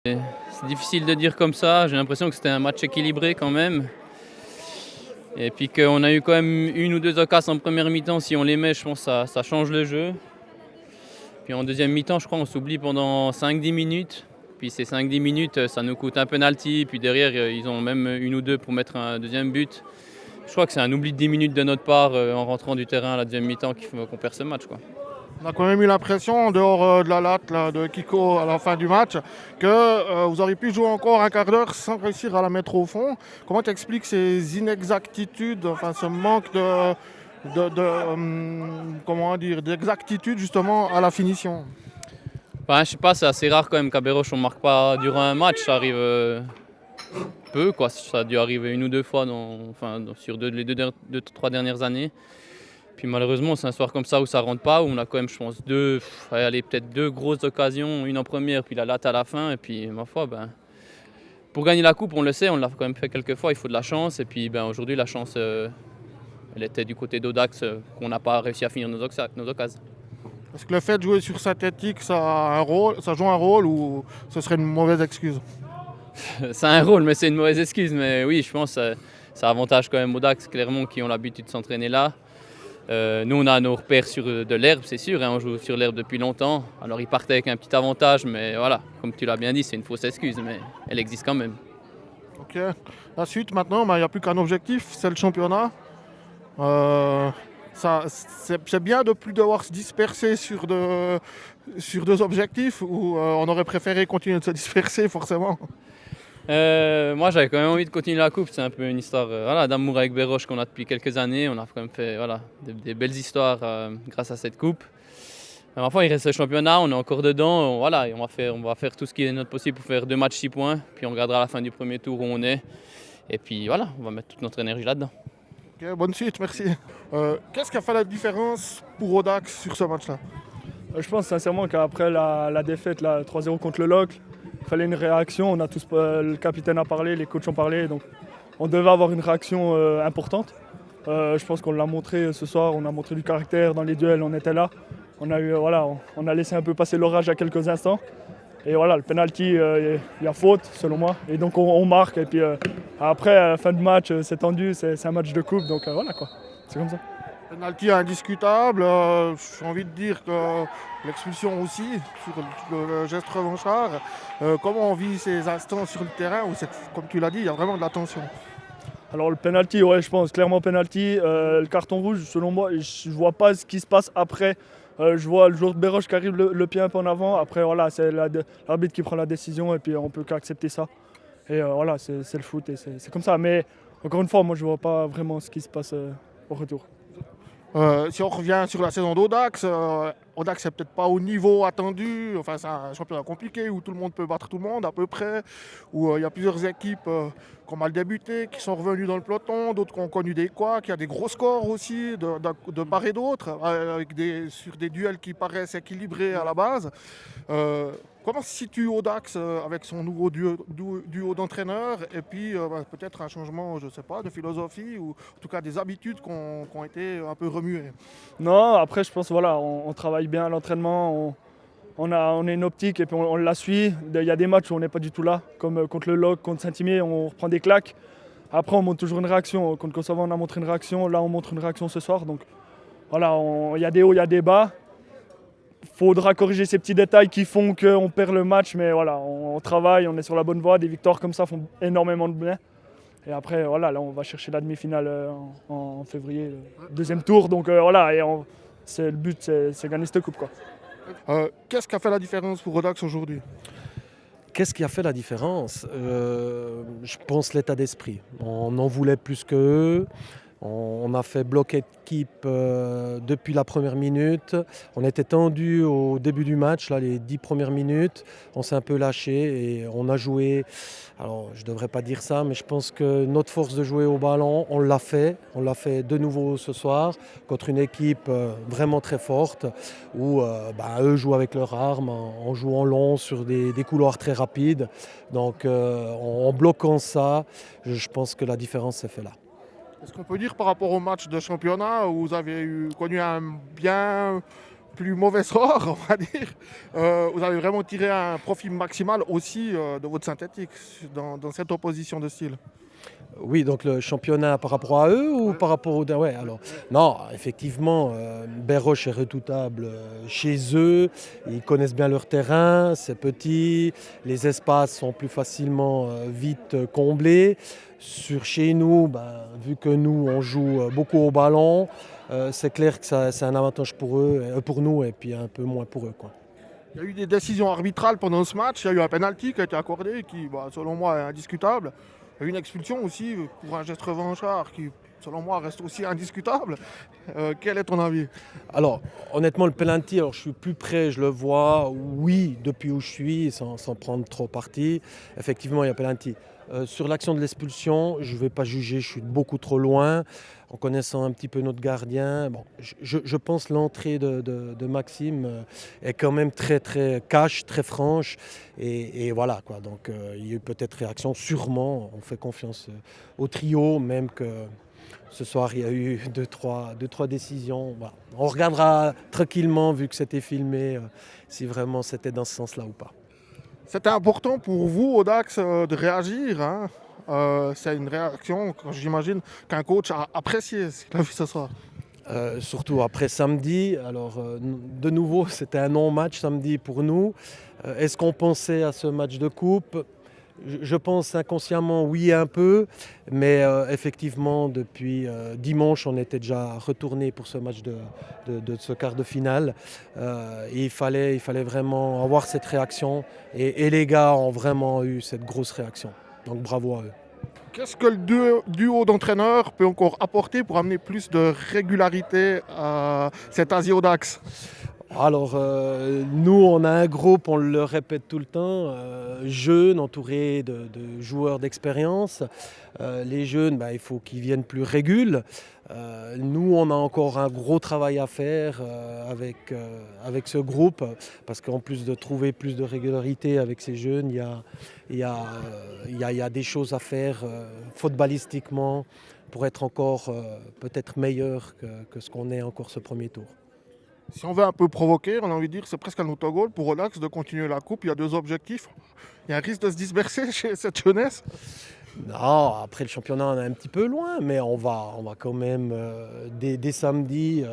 C'est difficile de dire comme ça, j'ai l'impression que c'était un match équilibré quand même. Et puis qu'on a eu quand même une ou deux occasions en première mi-temps, si on les met, je pense que ça change le jeu. Puis en deuxième mi-temps, je crois on s'oublie pendant 5-10 minutes. Puis ces 5-10 minutes, ça nous coûte un penalty. Puis derrière, ils ont même une ou deux pour mettre un deuxième but. Je crois que c'est un oubli de 10 minutes de notre part en rentrant du terrain à la deuxième mi-temps qu'on perd ce match, quoi. On a quand même eu l'impression, en dehors de la latte là, de Kiko à la fin du match, que vous auriez pu jouer encore un quart d'heure sans réussir à la mettre au fond. Comment tu expliques ces inexactitudes, enfin ce manque comment dire, d'exactitude justement à la finition? Je sais pas, c'est assez rare quand même qu'à Béroche on marque pas durant un match, ça arrive peu, quoi. Ça a dû arriver une ou deux fois sur les deux, trois dernières années. Puis malheureusement, c'est un soir comme ça où ça rentre pas, où on a quand même, je pense, peut-être deux grosses occasions, une en première, puis la latte à la fin. Et puis, ma foi, pour gagner la coupe, on le sait, on l'a quand même fait quelques fois, il faut de la chance. Et puis aujourd'hui, la chance, elle était du côté d'Audax, qu'on n'a pas réussi à finir nos occasions. Est-ce que le fait de jouer sur synthétique, ça joue un rôle ou ce serait une mauvaise excuse? C'est un rôle, mais c'est une mauvaise excuse. Mais oui, je pense que ça avantage quand même Audax, clairement, qui ont l'habitude de s'entraîner là. Nous, on a nos repères sur de l'herbe, c'est sûr, hein, on joue sur l'herbe depuis longtemps. Alors, ils partaient avec un petit avantage, mais voilà, comme tu l'as bien dit, c'est une fausse excuse, mais elle existe quand même. Ok. La suite maintenant, il n'y a plus qu'un objectif, c'est le championnat. Euh, c'est bien de ne plus devoir se disperser sur deux objectifs ou on aurait préféré continuer de se disperser forcément. Moi, j'avais quand même envie de continuer la coupe. C'est un peu une histoire d'amour avec Béroche qu'on a depuis quelques années. On a quand même fait des belles histoires grâce à cette coupe. Mais enfin, il reste le championnat, on est encore dedans. Voilà, et on va faire tout ce qui est notre possible pour faire 2 matchs 6 points. Puis on regardera à la fin du premier tour où on est. Et puis voilà, on va mettre toute notre énergie là-dedans. Ok, bonne suite, merci. Qu'est-ce qui a fait la différence pour Audax sur ce match-là? Je pense sincèrement qu'après la défaite 3-0 contre le LOC, il fallait une réaction. On a tous, le capitaine a parlé, les coachs ont parlé, donc on devait avoir une réaction importante. Je pense qu'on l'a montré ce soir, on a montré du caractère dans les duels, on était là. On a laissé un peu passer l'orage à quelques instants. Et voilà, le penalty, il y a faute selon moi. Et donc on marque. Et puis après, à la fin de match, c'est tendu, c'est un match de coupe. Donc voilà quoi, c'est comme ça. Penalty indiscutable. J'ai envie de dire que l'expulsion aussi sur le geste revanchard. Comment on vit ces instants sur le terrain où, comme tu l'as dit, il y a vraiment de la tension? Alors le penalty, ouais, je pense clairement penalty. Le carton rouge, selon moi, je vois pas ce qui se passe après. Je vois le joueur de Béroche qui arrive le pied un peu en avant. Après, voilà, c'est l'arbitre qui prend la décision et puis on peut qu'accepter ça. Et voilà, c'est le foot et c'est comme ça. Mais encore une fois, moi, je vois pas vraiment ce qui se passe au retour. Si on revient sur la saison d'Audax, Audax n'est peut-être pas au niveau attendu. Enfin, c'est un championnat compliqué où tout le monde peut battre tout le monde à peu près. Où il y a plusieurs équipes qui ont mal débuté, qui sont revenues dans le peloton, d'autres qui ont connu des couacs. Il y a des gros scores aussi de part et d'autre, sur des duels qui paraissent équilibrés à la base. Comment se situe Audax avec son nouveau duo d'entraîneurs et puis peut-être un changement, je sais pas, de philosophie ou en tout cas des habitudes qui ont été un peu remuées? Non, après, je pense voilà, on travaille bien à l'entraînement. On a une optique et puis on la suit. Il y a des matchs où on n'est pas du tout là, comme contre le LOC, contre Saint-Imier, on reprend des claques. Après, on montre toujours une réaction. Contre Kosovo, on a montré une réaction. Là, on montre une réaction ce soir. Donc voilà, il y a des hauts, il y a des bas. Il faudra corriger ces petits détails qui font qu'on perd le match. Mais voilà, on travaille, on est sur la bonne voie. Des victoires comme ça font énormément de bien. Et après, voilà, là, on va chercher la demi-finale en février, le deuxième tour. Donc voilà, le but, c'est gagner cette coupe, quoi. Qu'est-ce qui a fait la différence pour Audax aujourd'hui? Qu'est-ce qui a fait la différence? Je pense l'état d'esprit. On en voulait plus qu'eux. On a fait bloc équipe depuis la première minute. On était tendu au début du match, là, les 10 premières minutes. On s'est un peu lâché et on a joué. Alors, je ne devrais pas dire ça, mais je pense que notre force de jouer au ballon, on l'a fait. On l'a fait de nouveau ce soir contre une équipe vraiment très forte où eux jouent avec leurs armes en jouant long sur des couloirs très rapides. Donc, en bloquant ça, je pense que la différence s'est faite là. Est-ce qu'on peut dire par rapport au match de championnat où vous avez connu un bien plus mauvais sort, on va dire. Vous avez vraiment tiré un profit maximal aussi de votre synthétique dans cette opposition de style. Oui, donc le championnat par rapport à eux ou par rapport aux... Ouais, alors, non, effectivement, Berroche est redoutable chez eux. Ils connaissent bien leur terrain, c'est petit, les espaces sont plus facilement vite comblés. Sur chez nous, vu que nous, on joue beaucoup au ballon, c'est clair que c'est un avantage pour eux, pour nous et puis un peu moins pour eux, quoi. Il y a eu des décisions arbitrales pendant ce match. Il y a eu un penalty qui a été accordé qui, selon moi, est indiscutable. Il y a eu une expulsion aussi pour un geste revanchard qui, selon moi, reste aussi indiscutable. Quel est ton avis? Alors, honnêtement, le penalty, alors je suis plus près, je le vois, oui, depuis où je suis, sans prendre trop parti. Effectivement, il y a penalty. Sur l'action de l'expulsion, je ne vais pas juger, je suis beaucoup trop loin. En connaissant un petit peu notre gardien, bon, je pense que l'entrée de Maxime est quand même très très cash, très franche. Et voilà, quoi. Donc, il y a eu peut-être réaction, sûrement. On fait confiance au trio, même que ce soir, il y a eu deux, trois décisions. Voilà. On regardera tranquillement, vu que c'était filmé, si vraiment c'était dans ce sens-là ou pas. C'était important pour vous, Audax, de réagir. Hein. C'est une réaction, j'imagine, qu'un coach a appréciée, ce qu'il a vu ce soir. Surtout après samedi. Alors, de nouveau, c'était un non-match samedi pour nous. Est-ce qu'on pensait à ce match de coupe ? Je pense inconsciemment oui un peu, mais effectivement depuis dimanche on était déjà retourné pour ce match de ce quart de finale. Et il fallait vraiment avoir cette réaction et les gars ont vraiment eu cette grosse réaction. Donc bravo à eux. Qu'est-ce que le duo d'entraîneurs peut encore apporter pour amener plus de régularité à cet Asie Audax ? Alors, nous, on a un groupe, on le répète tout le temps, jeunes, entourés de joueurs d'expérience. Les jeunes, il faut qu'ils viennent plus régules. Nous, on a encore un gros travail à faire avec ce groupe, parce qu'en plus de trouver plus de régularité avec ces jeunes, il y a des choses à faire footballistiquement pour être encore peut-être meilleur que ce qu'on est encore ce premier tour. Si on veut un peu provoquer, on a envie de dire que c'est presque un autogol pour Audax de continuer la coupe. Il y a deux objectifs. Il y a un risque de se disperser chez cette jeunesse. Non, après le championnat, on est un petit peu loin, mais on va quand même, dès samedi,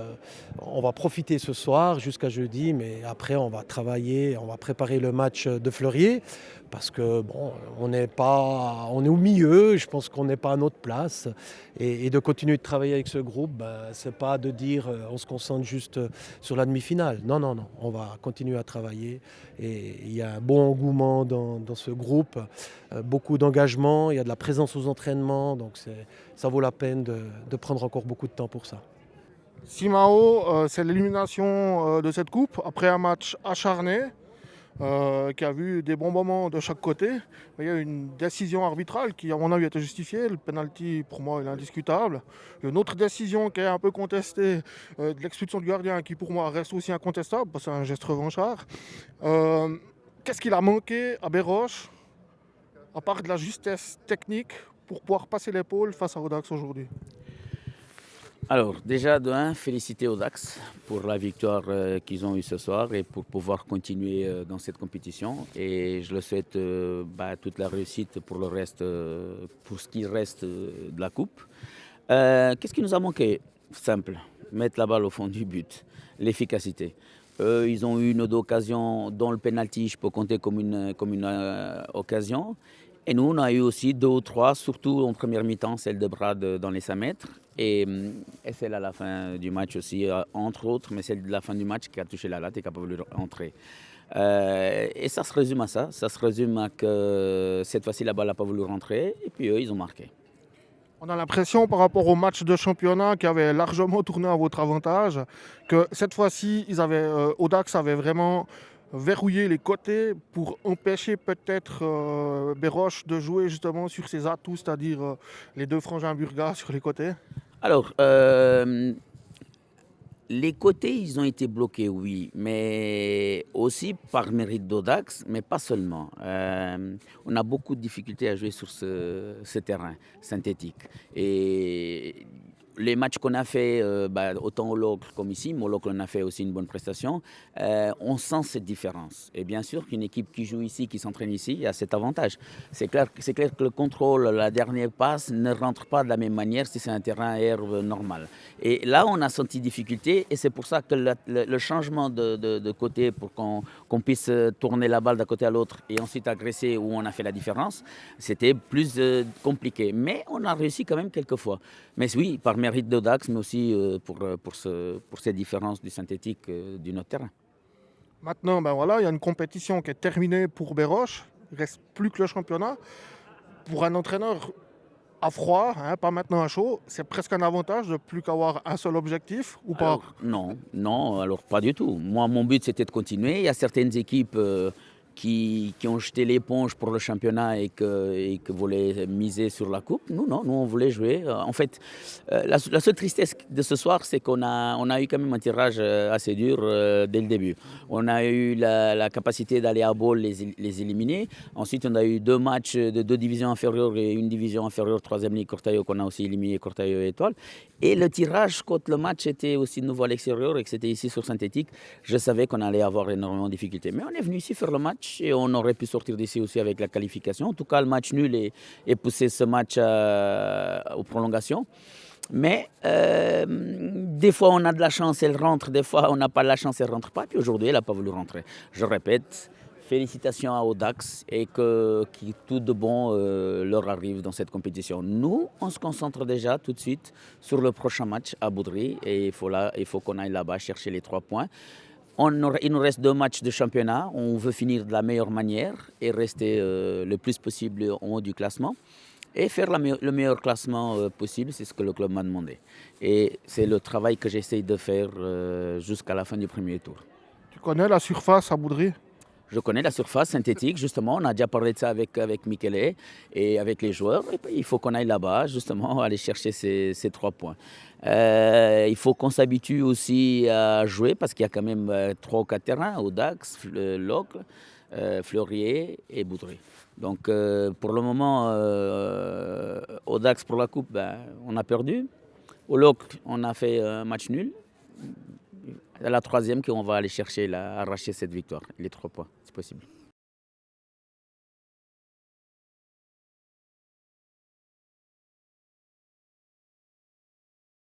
on va profiter ce soir jusqu'à jeudi, mais après on va travailler, on va préparer le match de Fleurier, parce que bon, on est au milieu, je pense qu'on n'est pas à notre place, et de continuer de travailler avec ce groupe, c'est pas de dire on se concentre juste sur la demi-finale. Non, on va continuer à travailler, et il y a un bon engouement dans ce groupe, beaucoup d'engagement, il y a de la présence aux entraînements, donc ça vaut la peine de prendre encore beaucoup de temps pour ça. Simao, c'est l'élimination de cette coupe après un match acharné qui a vu des bons moments de chaque côté. Mais il y a une décision arbitrale qui, à mon avis, était justifiée. Le penalty, pour moi, il est indiscutable. Il y a une autre décision qui est un peu contestée, de l'expulsion du gardien, qui pour moi reste aussi incontestable, parce que c'est un geste revanchard. Qu'est-ce qu'il a manqué à Berroche, à part de la justesse technique, pour pouvoir passer l'épaule face à Audax aujourd'hui? Alors, déjà, de un, féliciter Audax pour la victoire qu'ils ont eue ce soir et pour pouvoir continuer dans cette compétition. Et je le souhaite toute la réussite pour le reste, pour ce qui reste de la coupe. Qu'est-ce qui nous a manqué? Simple, mettre la balle au fond du but, l'efficacité. Eux, ils ont eu une autre occasion dont le penalty, je peux compter comme une occasion. Et nous, on a eu aussi 2 ou 3, surtout en première mi-temps, celle de Brad dans les 5 mètres. Et celle à la fin du match aussi, entre autres, mais celle de la fin du match qui a touché la latte et qui n'a pas voulu rentrer. Et ça se résume à ça. Ça se résume à que cette fois-ci, la balle n'a pas voulu rentrer. Et puis eux, ils ont marqué. On a l'impression, par rapport au match de championnat qui avait largement tourné à votre avantage, que cette fois-ci, Audax avait vraiment verrouillé les côtés pour empêcher peut-être Berroche de jouer justement sur ses atouts, c'est-à-dire les deux frangins Burgas sur les côtés. Alors, les côtés, ils ont été bloqués, oui, mais aussi par mérite d'Audax, mais pas seulement. On a beaucoup de difficultés à jouer sur ce terrain synthétique. Et les matchs qu'on a fait, autant au Locle comme ici, mais au Locle on a fait aussi une bonne prestation, on sent cette différence. Et bien sûr qu'une équipe qui joue ici, qui s'entraîne ici, a cet avantage. C'est clair que le contrôle, la dernière passe ne rentre pas de la même manière si c'est un terrain herbe normal. Et là, on a senti difficulté et c'est pour ça que le changement de côté pour qu'on puisse tourner la balle d'un côté à l'autre et ensuite agresser où on a fait la différence, c'était plus compliqué. Mais on a réussi quand même quelques fois. Mais oui, par mérite d'Audax, mais aussi pour ces différences du synthétique du notre terrain. Maintenant, il y a une compétition qui est terminée pour Béroche. Il ne reste plus que le championnat. Pour un entraîneur à froid, pas maintenant à chaud, c'est presque un avantage de plus qu'avoir un seul objectif ou pas? Alors, non, alors pas du tout. Moi, mon but, c'était de continuer. Il y a certaines équipes qui ont jeté l'éponge pour le championnat et que voulaient miser sur la coupe. Nous, non, nous, on voulait jouer. En fait, la seule tristesse de ce soir, c'est qu'on a eu quand même un tirage assez dur dès le début. On a eu la capacité d'aller à Bâle les éliminer. Ensuite, on a eu 2 matchs de 2 divisions inférieures et une division inférieure, 3e ligue, Cortaillot, qu'on a aussi éliminé, Cortaillot et Étoile. Et le tirage, quand le match était aussi de nouveau à l'extérieur et que c'était ici sur synthétique, je savais qu'on allait avoir énormément de difficultés. Mais on est venu ici faire le match et on aurait pu sortir d'ici aussi avec la qualification. En tout cas, le match nul et pousser ce match aux prolongations. Mais des fois, on a de la chance, elle rentre. Des fois, on n'a pas de la chance, elle ne rentre pas. Puis aujourd'hui, elle n'a pas voulu rentrer. Je répète, félicitations à Audax et que tout de bon leur arrive dans cette compétition. Nous, on se concentre déjà tout de suite sur le prochain match à Boudry et il faut qu'on aille là-bas chercher les 3 points. Il nous reste 2 matchs de championnat. On veut finir de la meilleure manière et rester le plus possible en haut du classement. Et faire le meilleur classement possible, c'est ce que le club m'a demandé. Et c'est le travail que j'essaye de faire jusqu'à la fin du premier tour. Tu connais la surface à Boudry? Je connais la surface synthétique, justement. On a déjà parlé de ça avec Michele et avec les joueurs. Et puis, il faut qu'on aille là-bas, justement, aller chercher ces 3 points. Il faut qu'on s'habitue aussi à jouer parce qu'il y a quand même 3 ou 4 terrains, Audax, Locle, Fleurier et Boudry. Donc, pour le moment, Audax pour la coupe, on a perdu. Au Locle, on a fait un match nul. C'est la 3e qu'on va aller chercher, arracher cette victoire, les 3 points, c'est possible.